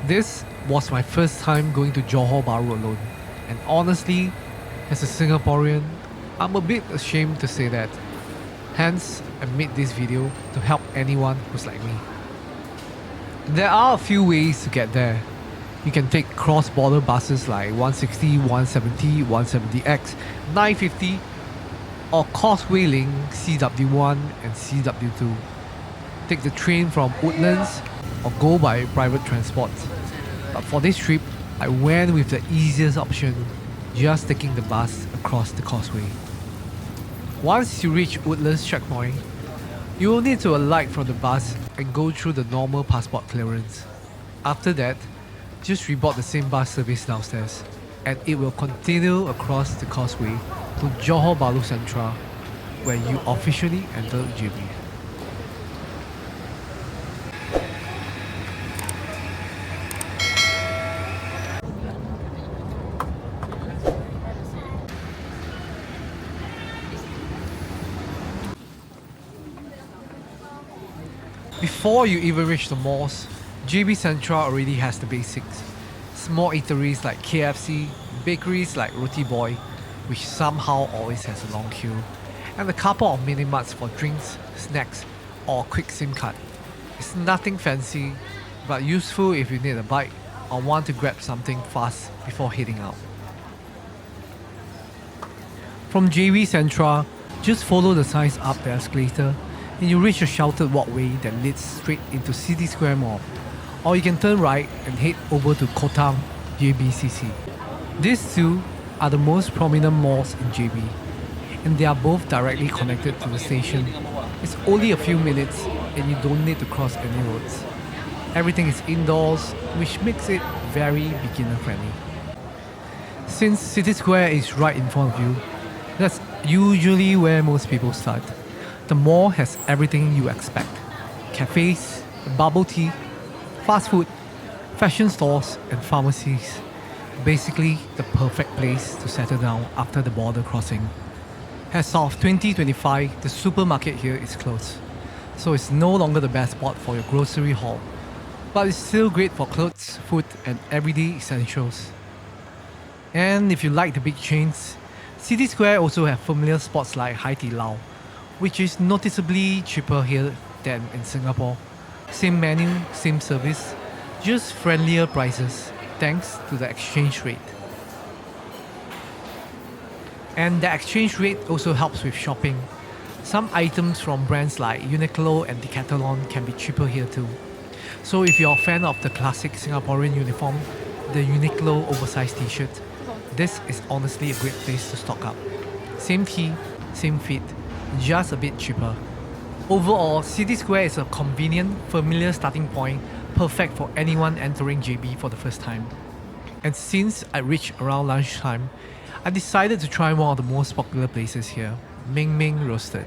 This was my first time going to Johor Bahru alone, and honestly, as a Singaporean, I'm a bit ashamed to say that. Hence, I made this video to help anyone who's like me. There are a few ways to get there. You can take cross-border buses like 160, 170, 170X, 950, or Causeway Link, CW1 and CW2. Take the train from Woodlands or go by private transport. But for this trip, I went with the easiest option, just taking the bus across the causeway. Once you reach Woodlands checkpoint, you will need to alight from the bus and go through the normal passport clearance. After that, just reboard the same bus service downstairs, and it will continue across the causeway to Johor Bahru Central, where you officially enter JB. Before you even reach the malls, JB Sentral already has the basics. Small eateries like KFC, bakeries like Roti Boy, which somehow always has a long queue, and a couple of mini marts for drinks, snacks, or a quick SIM card. It's nothing fancy, but useful if you need a bite or want to grab something fast before heading out. From JB Sentral, just follow the signs up the escalator and you reach a sheltered walkway that leads straight into City Square Mall. Or you can turn right and head over to Komtar JBCC. These two are the most prominent malls in JB, and they are both directly connected to the station. It's only a few minutes and you don't need to cross any roads. Everything is indoors, which makes it very beginner friendly. Since City Square is right in front of you, that's usually where most people start. The mall has everything you expect: cafes, bubble tea, fast food, fashion stores, and pharmacies. Basically, the perfect place to settle down after the border crossing. As of 2025, the supermarket here is closed, so it's no longer the best spot for your grocery haul. But it's still great for clothes, food, and everyday essentials. And if you like the big chains, City Square also have familiar spots like Hai Di Lao, which is noticeably cheaper here than in Singapore. Same menu, same service, just friendlier prices thanks to the exchange rate. And the exchange rate also helps with shopping. Some items from brands like Uniqlo and Decathlon can be cheaper here too. So if you're a fan of the classic Singaporean uniform, the Uniqlo oversized t-shirt, this is honestly a great place to stock up. Same tee, same fit, just a bit cheaper. Overall, City Square is a convenient, familiar starting point, perfect for anyone entering JB for the first time. And since I reached around lunchtime, I decided to try one of the most popular places here, Meng Meng Roasted.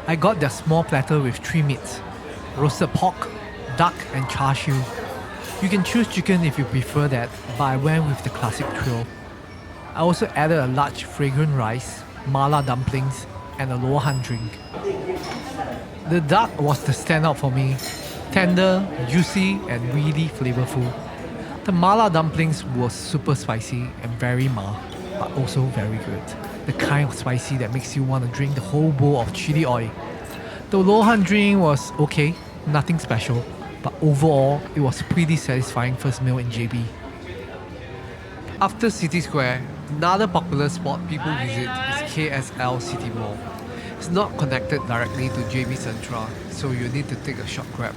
I got their small platter with 3 meats: roasted pork, duck and char siu. You can choose chicken if you prefer that, but I went with the classic trio. I also added a large fragrant rice, mala dumplings, and a luohan drink. The duck was the standout for me. Tender, juicy, and really flavorful. The mala dumplings was super spicy and very mild, but also very good. The kind of spicy that makes you want to drink the whole bowl of chili oil. The luohan drink was okay, nothing special, but overall, it was pretty satisfying first meal in JB. After City Square, another popular spot people visit is KSL City Mall. It's not connected directly to JB Sentral, so you need to take a short grab.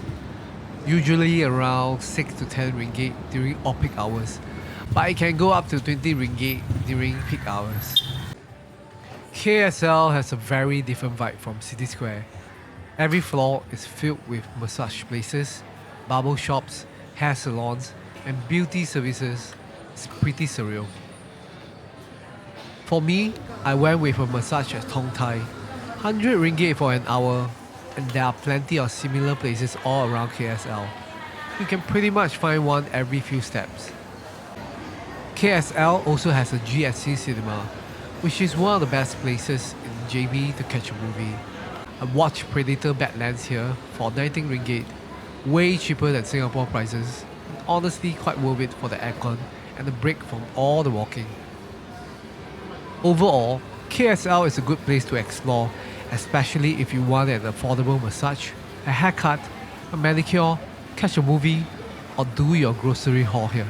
Usually around 6 to 10 ringgit during off-peak hours, but it can go up to 20 ringgit during peak hours. KSL has a very different vibe from City Square. Every floor is filled with massage places, barber shops, hair salons, and beauty services. It's pretty surreal. For me, I went with a massage at Tong Tai, 100 ringgit for an hour, and there are plenty of similar places all around KSL. You can pretty much find one every few steps. KSL also has a GSC cinema, which is one of the best places in JB to catch a movie. I watched Predator Badlands here for 19 ringgit, way cheaper than Singapore prices. honestly quite worth it for the aircon and the break from all the walking. Overall, KSL is a good place to explore, especially if you want an affordable massage, a haircut, a manicure, catch a movie, or do your grocery haul here.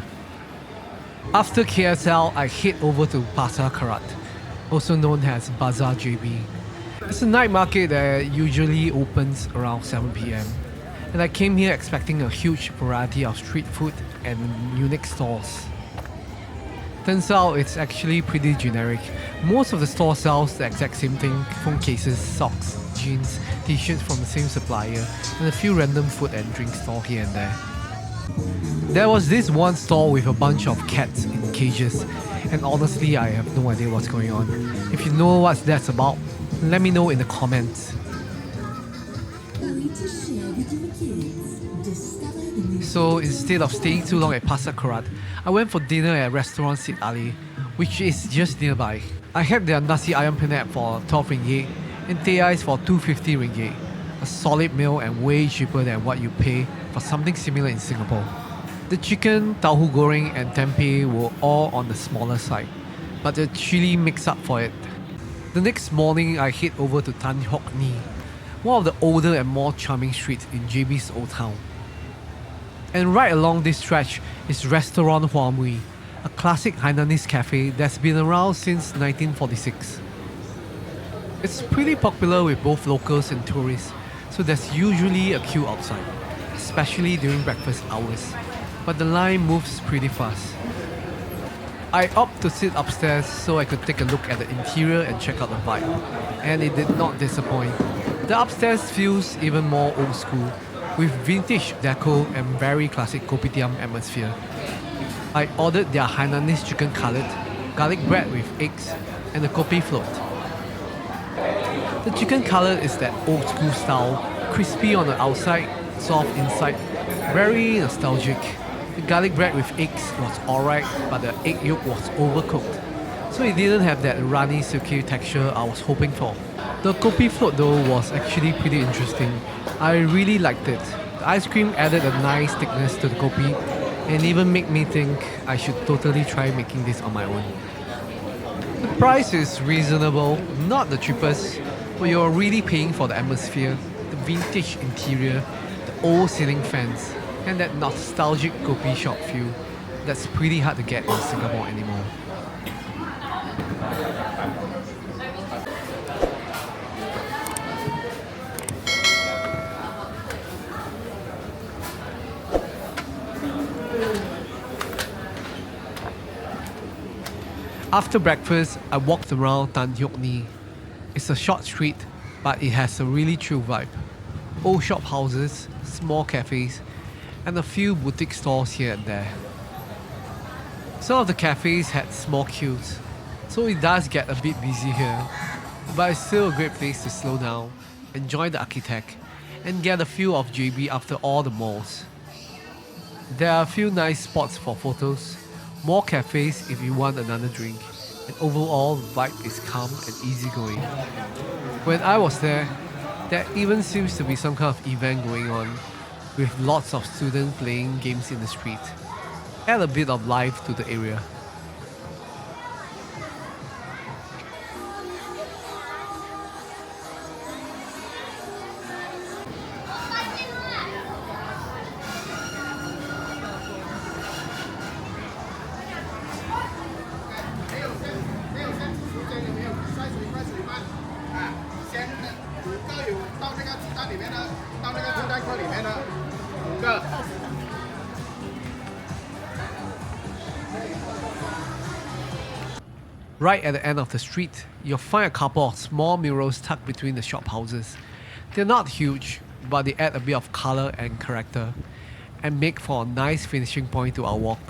After KSL, I head over to Pasar Karat, also known as Pasar JB. It's a night market that usually opens around 7 pm, and I came here expecting a huge variety of street food and unique stalls. Turns out it's actually pretty generic. Most of the store sells the exact same thing: phone cases, socks, jeans, t-shirts from the same supplier, and a few random food and drink stalls here and there. There was this one stall with a bunch of cats in cages, and honestly I have no idea what's going on. If you know what that's about, let me know in the comments. So instead of staying too long at Pasar Karat, I went for dinner at Restaurant Sit Ali, which is just nearby. I had their nasi ayam penyet for 12 ringgit and teh ice for 250 ringgit. A solid meal and way cheaper than what you pay for something similar in Singapore. The chicken, tauhu goreng and tempeh were all on the smaller side, but the chili makes up for it. The next morning I head over to Tan Hiok Nee, one of the older and more charming streets in JB's Old Town. And right along this stretch is Restoran Hua Mui, a classic Hainanese cafe that's been around since 1946. It's pretty popular with both locals and tourists, so there's usually a queue outside, especially during breakfast hours, but the line moves pretty fast. I opt to sit upstairs so I could take a look at the interior and check out the vibe, and it did not disappoint. The upstairs feels even more old school, with vintage deco and very classic kopitiam atmosphere. I ordered their Hainanese chicken cutlet, garlic bread with eggs, and a kopi float. The chicken cutlet is that old school style, crispy on the outside, soft inside, very nostalgic. The garlic bread with eggs was alright, but the egg yolk was overcooked, so it didn't have that runny silky texture I was hoping for. The kopi float though was actually pretty interesting. I really liked it. The ice cream added a nice thickness to the kopi and even made me think I should totally try making this on my own. The price is reasonable, not the cheapest, but you're really paying for the atmosphere, the vintage interior, the old ceiling fans, and that nostalgic kopi shop feel that's pretty hard to get in Singapore anymore. After breakfast, I walked around Tan Hiok Nee. It's a short street, but it has a really chill vibe. Old shop houses, small cafes, and a few boutique stores here and there. Some of the cafes had small queues, so it does get a bit busy here, but it's still a great place to slow down, enjoy the architect, and get a feel of JB after all the malls. There are a few nice spots for photos, more cafes if you want another drink, and overall the vibe is calm and easygoing. When I was there even seems to be some kind of event going on, with lots of students playing games in the street. Add a bit of life to the area. Right at the end of the street, you'll find a couple of small murals tucked between the shop houses. They're not huge, but they add a bit of color and character, and make for a nice finishing point to our walk.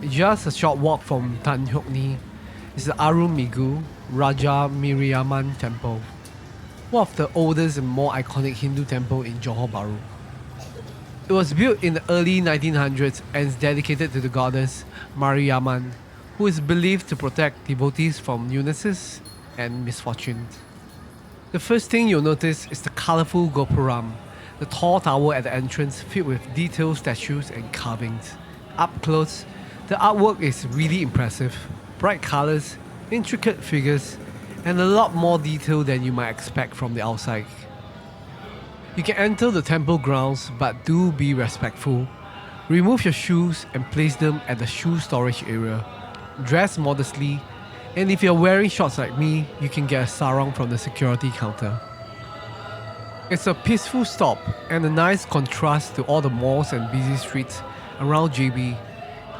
Just a short walk from Tan Hiok Nee is the Arulmigu Rajamariamman temple, one of the oldest and more iconic Hindu temple in Johor Bahru. It was built in the early 1900s and is dedicated to the goddess Mariamman, who is believed to protect devotees from illnesses and misfortunes. The first thing you'll notice is the colourful Gopuram, the tall tower at the entrance filled with detailed statues and carvings. Up close, the artwork is really impressive. Bright colours, intricate figures, and a lot more detail than you might expect from the outside. You can enter the temple grounds, but do be respectful. Remove your shoes and place them at the shoe storage area. Dress modestly, and if you're wearing shorts like me, you can get a sarong from the security counter. It's a peaceful stop and a nice contrast to all the malls and busy streets around JB.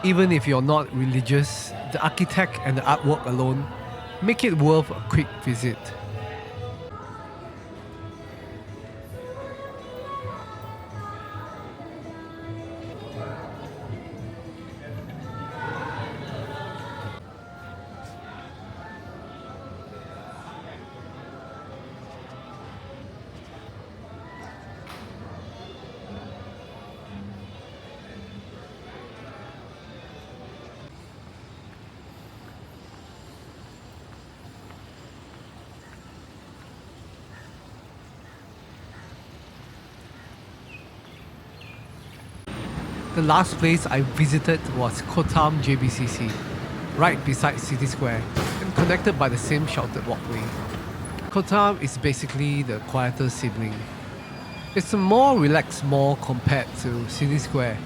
Even if you're not religious, the architect and the artwork alone make it worth a quick visit. The last place I visited was Komtar JBCC, right beside City Square and connected by the same sheltered walkway. Komtar is basically the quieter sibling. It's a more relaxed mall compared to City Square.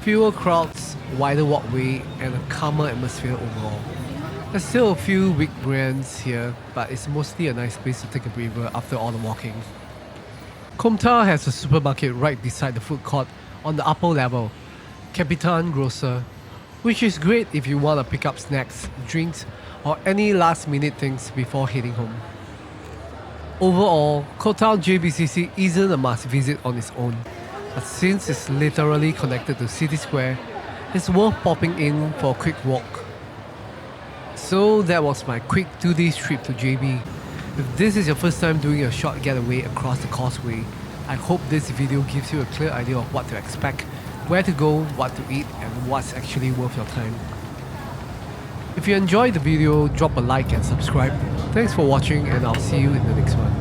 Fewer crowds, wider walkway, and a calmer atmosphere overall. There's still a few big brands here, but it's mostly a nice place to take a breather after all the walking. Komtar has a supermarket right beside the food court on the upper level, Kapitan Grocer, which is great if you want to pick up snacks, drinks, or any last minute things before heading home. Overall, Komtar JBCC isn't a must visit on its own, but since it's literally connected to City Square, it's worth popping in for a quick walk. So that was my quick 2-day trip to JB. If this is your first time doing a short getaway across the causeway, I hope this video gives you a clear idea of what to expect, where to go, what to eat, and what's actually worth your time. If you enjoyed the video, drop a like and subscribe. Thanks for watching, and I'll see you in the next one.